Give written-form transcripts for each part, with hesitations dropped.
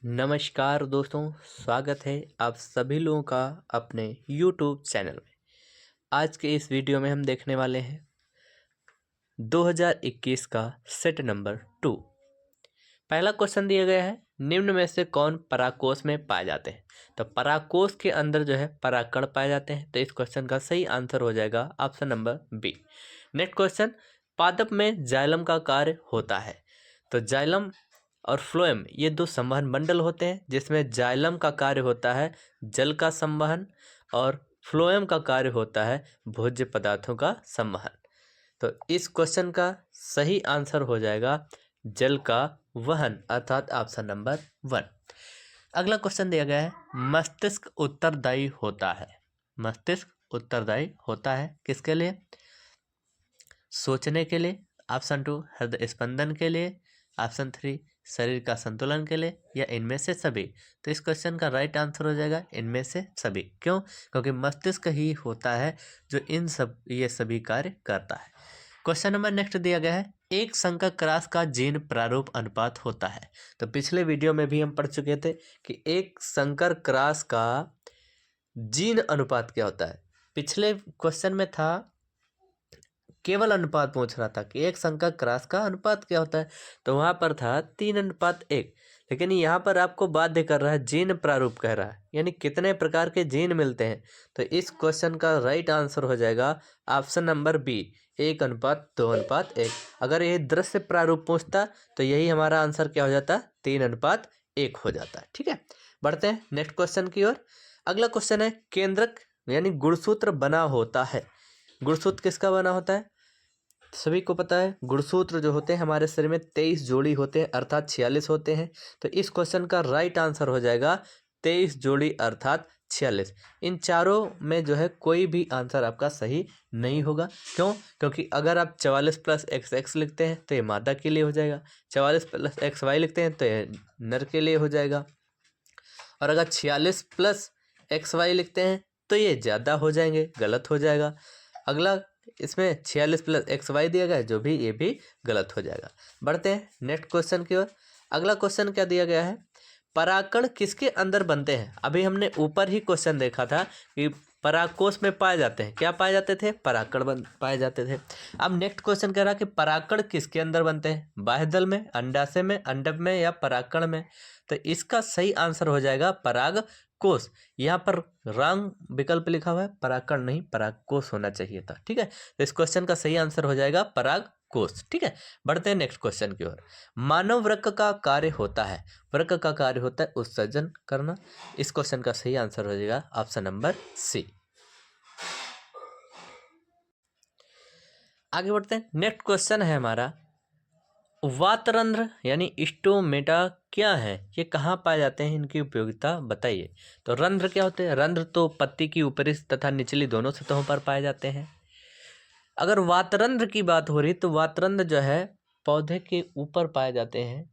नमस्कार दोस्तों, स्वागत है आप सभी लोगों का अपने YouTube चैनल में। आज के इस वीडियो में हम देखने वाले हैं 2021 का सेट नंबर 2। पहला क्वेश्चन दिया गया है, निम्न में से कौन परागकोश में पाए जाते हैं। तो परागकोश के अंदर जो है परागकण पाए जाते हैं, तो इस क्वेश्चन का सही आंसर हो जाएगा option number B. Next question, पादप में जाइलम का कार्य होता है। तो जाइलम और फ्लोएम ये दो संवहन मंडल होते हैं, जिसमें जाइलम का कार्य होता है जल का संवहन और फ्लोएम का कार्य होता है भोज्य पदार्थों का संवहन। तो इस क्वेश्चन का सही आंसर हो जाएगा जल का वहन, अर्थात ऑप्शन नंबर 1। अगला क्वेश्चन दिया गया है, मस्तिष्क उत्तरदायी होता है। मस्तिष्क उत्तरदायी होता है किसके लिए? सोचने के लिए, ऑप्शन 2 हृदय स्पंदन के लिए, ऑप्शन 3 शरीर का संतुलन के लिए, या इनमें से सभी। तो इस क्वेश्चन का राइट आंसर हो जाएगा इनमें से सभी। क्यों? क्योंकि मस्तिष्क ही होता है जो ये सभी कार्य करता है। क्वेश्चन नंबर नेक्स्ट दिया गया है, एक संकर क्रॉस का जीन प्रारूप अनुपात होता है। तो पिछले वीडियो में भी हम पढ़ चुके थे कि एक संकर क्रॉस का जीन अनुपात क्या होता है। पिछले क्वेश्चन में था केवल अनुपात पूछ रहा था कि एक संकर क्रॉस का अनुपात क्या होता है, तो वहां पर था 3:1। लेकिन यहाँ पर आपको बाध्य कर रहा है, जीन प्रारूप कह रहा है, यानी कितने प्रकार के जीन मिलते हैं। तो इस क्वेश्चन का राइट आंसर हो जाएगा ऑप्शन नंबर बी, 1:2:1। अगर ये दृश्य प्रारूप पूछता तो यही हमारा आंसर क्या हो जाता, 3:1 हो जाता। ठीक है, बढ़ते हैं नेक्स्ट क्वेश्चन की ओर। अगला क्वेश्चन है, केंद्रक यानी गुणसूत्र बना होता है। गुणसूत्र किसका बना होता है? सभी को पता है, गुणसूत्र जो होते हैं हमारे शरीर में 23 जोड़ी होते हैं, अर्थात 46 होते हैं। तो इस क्वेश्चन का राइट आंसर हो जाएगा 23 जोड़ी अर्थात 46। इन चारों में जो है कोई भी आंसर आपका सही नहीं होगा। क्यों? क्योंकि अगर आप 44 + XX लिखते हैं तो ये मादा के लिए हो जाएगा, 44 + XY लिखते हैं तो ये नर के लिए हो जाएगा, और अगर 46 + XY लिखते हैं तो ये ज़्यादा हो जाएंगे, गलत हो जाएगा। अगला इसमें 46 + XY दिया गया है, जो भी ये भी गलत हो जाएगा। बढ़ते हैं नेक्स्ट क्वेश्चन की ओर। अगला क्वेश्चन क्या दिया गया है, परागकण किसके अंदर बनते हैं। अभी हमने ऊपर ही क्वेश्चन देखा था कि परागकोश में पाए जाते हैं, क्या पाए जाते थे, परागकण पाए जाते थे। अब नेक्स्ट क्वेश्चन कह रहा है कि परागकण किसके अंदर बनते हैं, बाह्यदल में, अंडाशय में, अंडक में, या परागकण में। तो इसका सही आंसर हो जाएगा परागकोश। यहाँ पर रॉन्ग विकल्प लिखा हुआ है, परागकण नहीं परागकोश होना चाहिए था। ठीक है, तो इस क्वेश्चन का सही आंसर हो जाएगा परागकोश। ठीक है, बढ़ते हैं नेक्स्ट क्वेश्चन की ओर। मानव वृक्क का कार्य होता है, वृक्क का कार्य होता है उत्सर्जन करना। इस क्वेश्चन का सही आंसर हो जाएगा ऑप्शन नंबर सी। आगे बढ़ते हैं, नेक्स्ट क्वेश्चन है हमारा, वातरंध्र यानी स्टोमेटा क्या है, ये कहाँ पाए जाते हैं, इनकी उपयोगिता बताइए। तो रंध्र क्या होते हैं? रंध्र तो पत्ती की ऊपरी तथा निचली दोनों सतहों पर पाए जाते हैं। अगर वातरंध्र की बात हो रही तो वातरंध्र जो है पौधे के ऊपर पाए जाते हैं।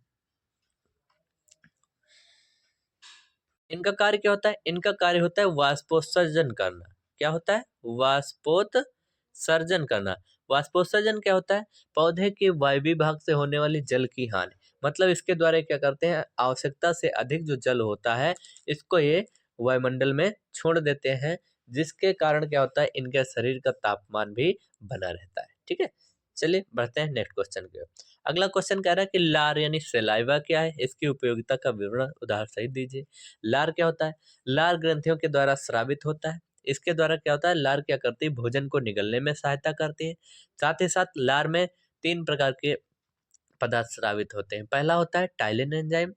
इनका कार्य क्या होता है? इनका कार्य होता है वाष्पोत्सर्जन करना। क्या होता है? वाष्पोत्सर्जन करना। वाष्पोत्सर्जन क्या होता है? पौधे के वायवीय भाग से होने वाली जल की हानि। मतलब इसके द्वारा क्या करते हैं, आवश्यकता से अधिक जो जल होता है इसको ये वायुमंडल में छोड़ देते हैं, जिसके कारण क्या होता है, इनके शरीर का तापमान भी बना रहता है। ठीक है, चलिए बढ़ते हैं नेक्स्ट क्वेश्चन की ओर। अगला क्वेश्चन कह रहा है कि लार यानी सलाइवा क्या है, इसकी उपयोगिता का विवरण उदाहरण सहित दीजिए। लार क्या होता है? लार ग्रंथियों के द्वारा स्रावित होता है। इसके द्वारा क्या होता है, लार क्या करती है, भोजन को निगलने में सहायता करती है। साथ ही साथ लार में 3 प्रकार के पदार्थ स्रावित होते हैं। पहला होता है टाइलिन एंजाइम,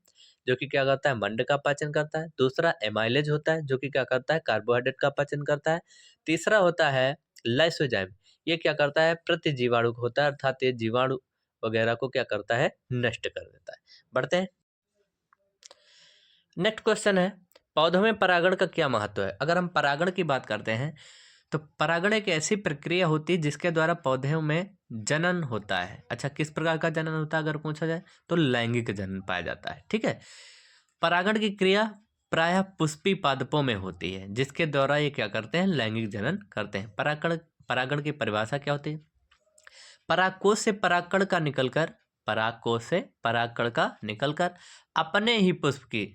जो कि क्या करता है, मंड का पाचन करता है। दूसरा एमाइलेज होता है, जो कि क्या करता है, कार्बोहाइड्रेट का पाचन करता है। तीसरा होता है लाइसोजाइम, ये क्या करता है, प्रतिजीवाणु होता है, अर्थात ये जीवाणु वगैरह को क्या करता है, नष्ट कर देता है। बढ़ते हैं, नेक्स्ट क्वेश्चन है, पौधों में परागण का क्या महत्व है। अगर हम परागण की बात करते हैं तो परागण एक ऐसी प्रक्रिया होती है जिसके द्वारा पौधों में जनन होता है। अच्छा, किस प्रकार का जनन होता है अगर पूछा जाए तो लैंगिक जनन पाया जाता है। ठीक है, परागण की क्रिया प्रायः पुष्पी पादपों में होती है, जिसके द्वारा ये क्या करते हैं, लैंगिक जनन करते हैं। परागण परागण की परिभाषा क्या होती है? परागकोश से परागकण का निकलकर परागकोश से परागकण का निकलकर अपने ही पुष्प की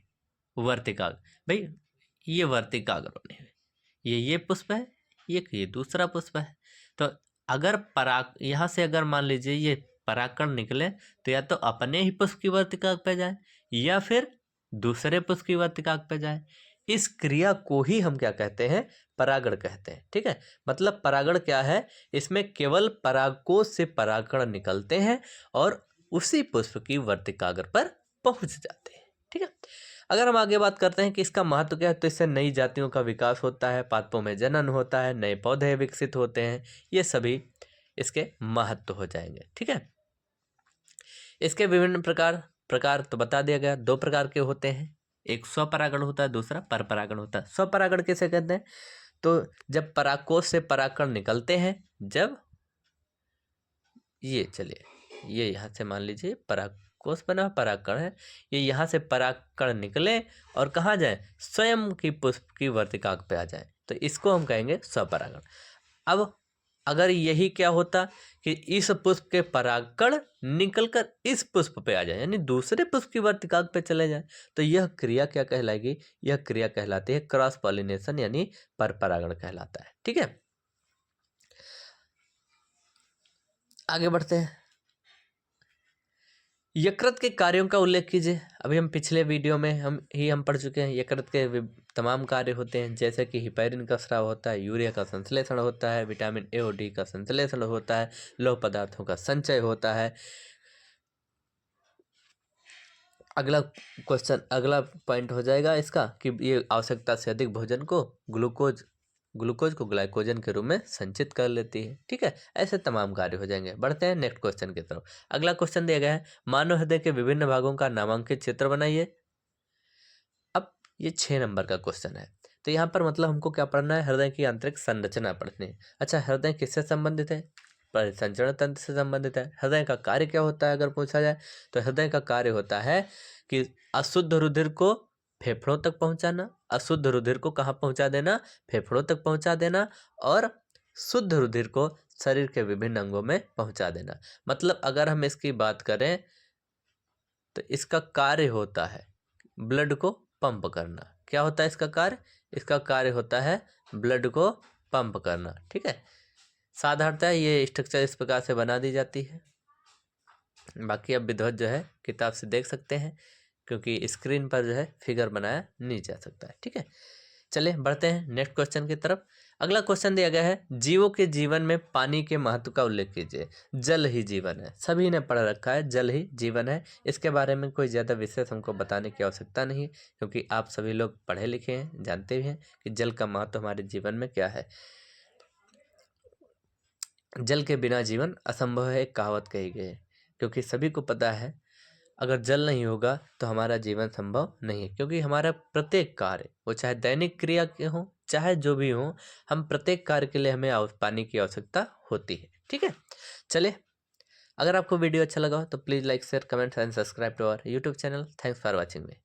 वर्तिकाग्र, भाई ये वर्तिकाग्र होने हैं, ये पुष्प है, ये दूसरा पुष्प है। तो अगर पराग यहाँ से अगर मान लीजिए ये परागकण निकले तो या तो अपने ही पुष्प की वर्तिका पे जाए या फिर दूसरे पुष्प की वर्तिका पे जाए। इस क्रिया को ही हम क्या कहते हैं, परागण कहते हैं। ठीक है, मतलब परागण क्या है, इसमें केवल परागकोश से परागकण निकलते हैं और उसी पुष्प की वर्तिकाग्र पर पहुंच जाते हैं। ठीक है, अगर हम आगे बात करते हैं कि इसका महत्व क्या है, तो इससे नई जातियों का विकास होता है, पादपों में जनन होता है, नए पौधे विकसित होते हैं, ये सभी इसके महत्व हो जाएंगे। ठीक है, इसके विभिन्न प्रकार तो बता दिया गया, 2 प्रकार के होते हैं, एक स्वपरागण होता है, दूसरा परपरागण होता है। स्वपरागण किसे कहते हैं, तो जब परागकोश से परागकण निकलते हैं, जब ये चलिए ये यहाँ से मान लीजिए परागकोश बना परागकण है, ये यहाँ से परागकण निकले और कहाँ जाए, स्वयं की पुष्प की वर्तिका पे आ जाए, तो इसको हम कहेंगे स्वपरागण। अब अगर यही क्या होता कि इस पुष्प के परागकण निकलकर इस पुष्प पे आ जाए, यानी दूसरे पुष्प की वर्तिका पे चले जाए, तो यह क्रिया क्या कहलाएगी, यह क्रिया कहलाती है क्रॉस पॉलिनेशन, यानी परपरागण कहलाता है। ठीक है, आगे बढ़ते हैं। यकृत के कार्यों का उल्लेख कीजिए। अभी हम पिछले वीडियो में हम पढ़ चुके हैं, यकृत के तमाम कार्य होते हैं, जैसे कि हिपैरिन का स्राव होता है, यूरिया का संश्लेषण होता है, विटामिन ए और डी का संश्लेषण होता है, लौह पदार्थों का संचय होता है। अगला पॉइंट हो जाएगा इसका कि ये आवश्यकता से अधिक भोजन को ग्लूकोज को ग्लाइकोजन के रूप में संचित कर लेती है। ठीक है, ऐसे तमाम कार्य हो जाएंगे। बढ़ते हैं नेक्स्ट क्वेश्चन की तरफ। अगला क्वेश्चन दिया गया है, मानव हृदय के विभिन्न भागों का नामांकित चित्र बनाइए। अब ये 6 नंबर का क्वेश्चन है, तो यहाँ पर मतलब हमको क्या पढ़ना है, हृदय की आंतरिक संरचना पढ़नी है। अच्छा, हृदय किससे संबंधित है, परिसंचरण तंत्र से संबंधित है। हृदय का कार्य क्या होता है अगर पूछा जाए, तो हृदय का कार्य होता है कि अशुद्ध रुधिर को फेफड़ों तक पहुंचाना, अशुद्ध रुधिर को कहाँ पहुंचा देना, फेफड़ों तक पहुंचा देना, और शुद्ध रुधिर को शरीर के विभिन्न अंगों में पहुंचा देना। मतलब अगर हम इसकी बात करें तो इसका कार्य होता है ब्लड को पंप करना। क्या होता है इसका कार्य, इसका कार्य होता है ब्लड को पंप करना। ठीक है, साधारणतः ये स्ट्रक्चर इस प्रकार से बना दी जाती है। बाकी अब विधिवत जो है किताब से देख सकते हैं, क्योंकि स्क्रीन पर जो है फिगर बनाया नहीं जा सकता है। ठीक है, चलिए बढ़ते हैं नेक्स्ट क्वेश्चन की तरफ। अगला क्वेश्चन दिया गया है, जीवों के जीवन में पानी के महत्व का उल्लेख कीजिए। जल ही जीवन है, सभी ने पढ़ रखा है, जल ही जीवन है। इसके बारे में कोई ज़्यादा विशेष हमको बताने की आवश्यकता नहीं है, क्योंकि आप सभी लोग पढ़े लिखे हैं, जानते भी हैं कि जल का महत्व हमारे जीवन में क्या है। जल के बिना जीवन असंभव है, एक कहावत कही गई है, क्योंकि सभी को पता है अगर जल नहीं होगा तो हमारा जीवन संभव नहीं है। क्योंकि हमारा प्रत्येक कार्य, वो चाहे दैनिक क्रिया के हो चाहे जो भी हो, हम प्रत्येक कार्य के लिए हमें पानी की आवश्यकता होती है। ठीक है, चलिए, अगर आपको वीडियो अच्छा लगा हो तो please like share comment and subscribe to our YouTube channel. Thanks for watching me.